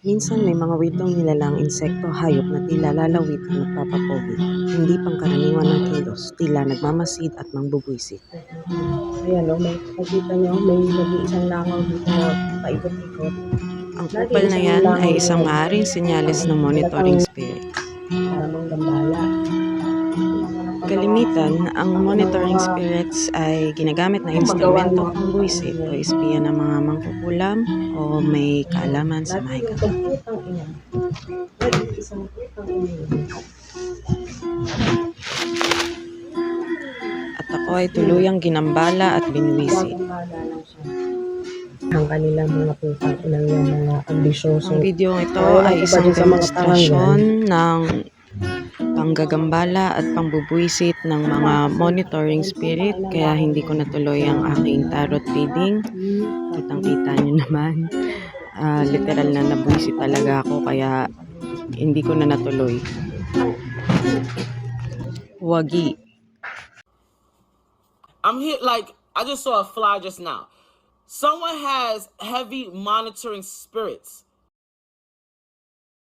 Minsan may mga witong nilalang insekto hayop na tila lalawit at nagpapapogi. Hindi pangkaraniwan ng kilos, tila nagmamasid at mangbubwisit. Ayan o, makikita niyo may nag-iisang langaw dito na paikot-ikot. Ang Lagi kupal na isang yan langaw ay na isang yan. maaaring senyales ng monitoring Talagang spirit. karamang gambala. Kalimitan, ang Ng monitoring mga spirits ay ginagamit na magawa instrumento ng pangbuwisit o espiya ng mga mangkukulam o may kaalaman sa lagi yung mahikapan. pagputang ina. Lagi isang putang ina. At ako ay tuluyang ginambala at binwisit. Gagambala lang siya. Ang kanilang mga putang inang yung mga ambisyoso. Ang video ito Ewan ay ko ba isang dyan sa mga tangang yan? demonstrasyon ng panggagambala at pambubwisit ng mga monitoring spirit, kaya hindi ko natuloy ang aking tarot reading. Kitang-kita nyo naman. Literal na nabwisit talaga ako, kaya hindi ko na natuloy. Wagi. I'm here, like, I just saw a fly just now. Someone has heavy monitoring spirits